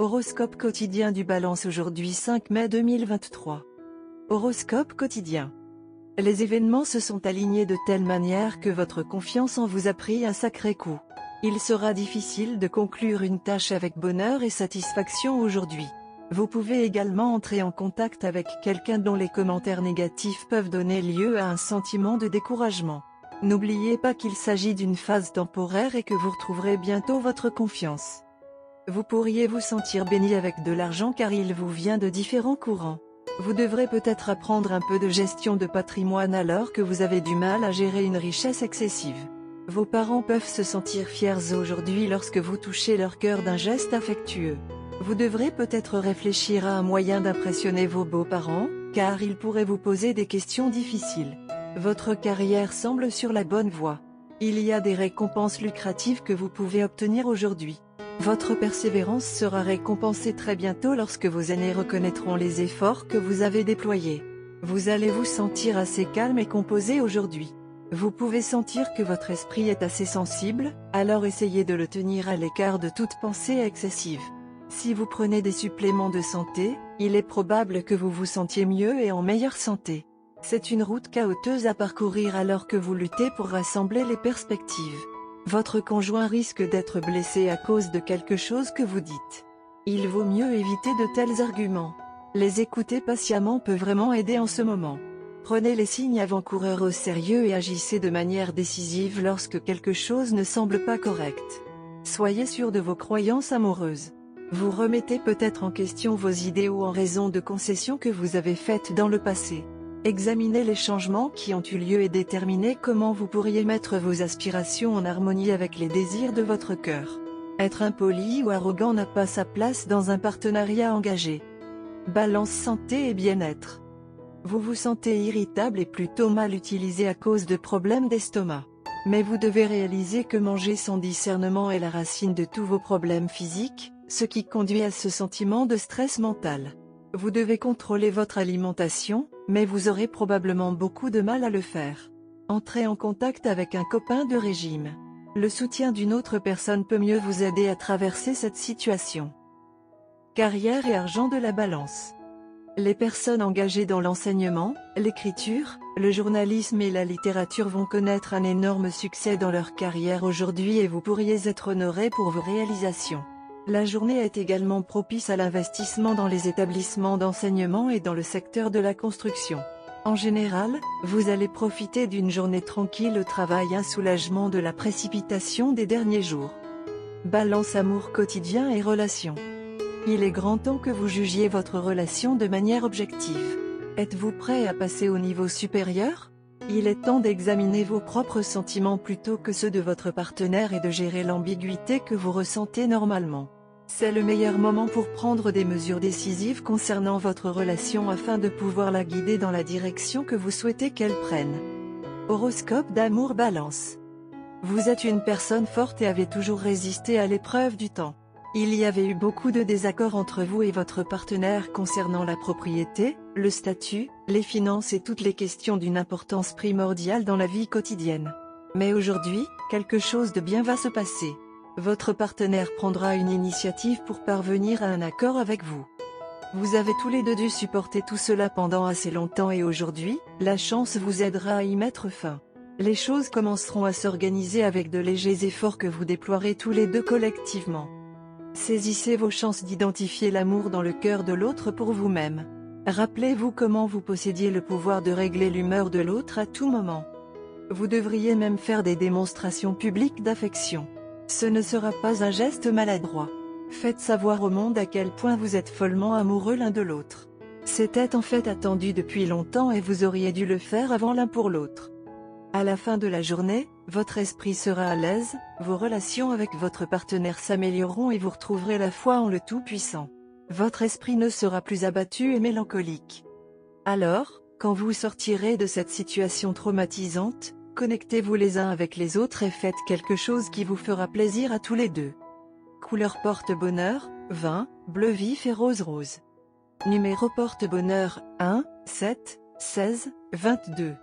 Horoscope quotidien du Balance aujourd'hui 5 mai 2023. Horoscope quotidien. Les événements se sont alignés de telle manière que votre confiance en vous a pris un sacré coup. Il sera difficile de conclure une tâche avec bonheur et satisfaction aujourd'hui. Vous pouvez également entrer en contact avec quelqu'un dont les commentaires négatifs peuvent donner lieu à un sentiment de découragement. N'oubliez pas qu'il s'agit d'une phase temporaire et que vous retrouverez bientôt votre confiance. Vous pourriez vous sentir béni avec de l'argent car il vous vient de différents courants. Vous devrez peut-être apprendre un peu de gestion de patrimoine alors que vous avez du mal à gérer une richesse excessive. Vos parents peuvent se sentir fiers aujourd'hui lorsque vous touchez leur cœur d'un geste affectueux. Vous devrez peut-être réfléchir à un moyen d'impressionner vos beaux-parents, car ils pourraient vous poser des questions difficiles. Votre carrière semble sur la bonne voie. Il y a des récompenses lucratives que vous pouvez obtenir aujourd'hui. Votre persévérance sera récompensée très bientôt lorsque vos aînés reconnaîtront les efforts que vous avez déployés. Vous allez vous sentir assez calme et composé aujourd'hui. Vous pouvez sentir que votre esprit est assez sensible, alors essayez de le tenir à l'écart de toute pensée excessive. Si vous prenez des suppléments de santé, il est probable que vous vous sentiez mieux et en meilleure santé. C'est une route chaotique à parcourir alors que vous luttez pour rassembler les perspectives. Votre conjoint risque d'être blessé à cause de quelque chose que vous dites. Il vaut mieux éviter de tels arguments. Les écouter patiemment peut vraiment aider en ce moment. Prenez les signes avant-coureurs au sérieux et agissez de manière décisive lorsque quelque chose ne semble pas correct. Soyez sûr de vos croyances amoureuses. Vous remettez peut-être en question vos idéaux en raison de concessions que vous avez faites dans le passé. Examinez les changements qui ont eu lieu et déterminez comment vous pourriez mettre vos aspirations en harmonie avec les désirs de votre cœur. Être impoli ou arrogant n'a pas sa place dans un partenariat engagé. Balance santé et bien-être. Vous vous sentez irritable et plutôt mal utilisé à cause de problèmes d'estomac. Mais vous devez réaliser que manger sans discernement est la racine de tous vos problèmes physiques, ce qui conduit à ce sentiment de stress mental. Vous devez contrôler votre alimentation, mais vous aurez probablement beaucoup de mal à le faire. Entrez en contact avec un copain de régime. Le soutien d'une autre personne peut mieux vous aider à traverser cette situation. Carrière et argent de la Balance. Les personnes engagées dans l'enseignement, l'écriture, le journalisme et la littérature vont connaître un énorme succès dans leur carrière aujourd'hui et vous pourriez être honoré pour vos réalisations. La journée est également propice à l'investissement dans les établissements d'enseignement et dans le secteur de la construction. En général, vous allez profiter d'une journée tranquille au travail, un soulagement de la précipitation des derniers jours. Balance amour quotidien et relations. Il est grand temps que vous jugiez votre relation de manière objective. Êtes-vous prêt à passer au niveau supérieur? Il est temps d'examiner vos propres sentiments plutôt que ceux de votre partenaire et de gérer l'ambiguïté que vous ressentez normalement. C'est le meilleur moment pour prendre des mesures décisives concernant votre relation afin de pouvoir la guider dans la direction que vous souhaitez qu'elle prenne. Horoscope d'amour Balance. Vous êtes une personne forte et avez toujours résisté à l'épreuve du temps. Il y avait eu beaucoup de désaccords entre vous et votre partenaire concernant la propriété, le statut, les finances et toutes les questions d'une importance primordiale dans la vie quotidienne. Mais aujourd'hui, quelque chose de bien va se passer. Votre partenaire prendra une initiative pour parvenir à un accord avec vous. Vous avez tous les deux dû supporter tout cela pendant assez longtemps et aujourd'hui, la chance vous aidera à y mettre fin. Les choses commenceront à s'organiser avec de légers efforts que vous déploierez tous les deux collectivement. Saisissez vos chances d'identifier l'amour dans le cœur de l'autre pour vous-même. Rappelez-vous comment vous possédiez le pouvoir de régler l'humeur de l'autre à tout moment. Vous devriez même faire des démonstrations publiques d'affection. Ce ne sera pas un geste maladroit. Faites savoir au monde à quel point vous êtes follement amoureux l'un de l'autre. C'était en fait attendu depuis longtemps et vous auriez dû le faire avant l'un pour l'autre. À la fin de la journée, votre esprit sera à l'aise, vos relations avec votre partenaire s'amélioreront et vous retrouverez la foi en le Tout-Puissant. Votre esprit ne sera plus abattu et mélancolique. Alors, quand vous sortirez de cette situation traumatisante, connectez-vous les uns avec les autres et faites quelque chose qui vous fera plaisir à tous les deux. Couleur porte-bonheur, 20, bleu vif et rose. Numéro porte-bonheur, 1, 7, 16, 22.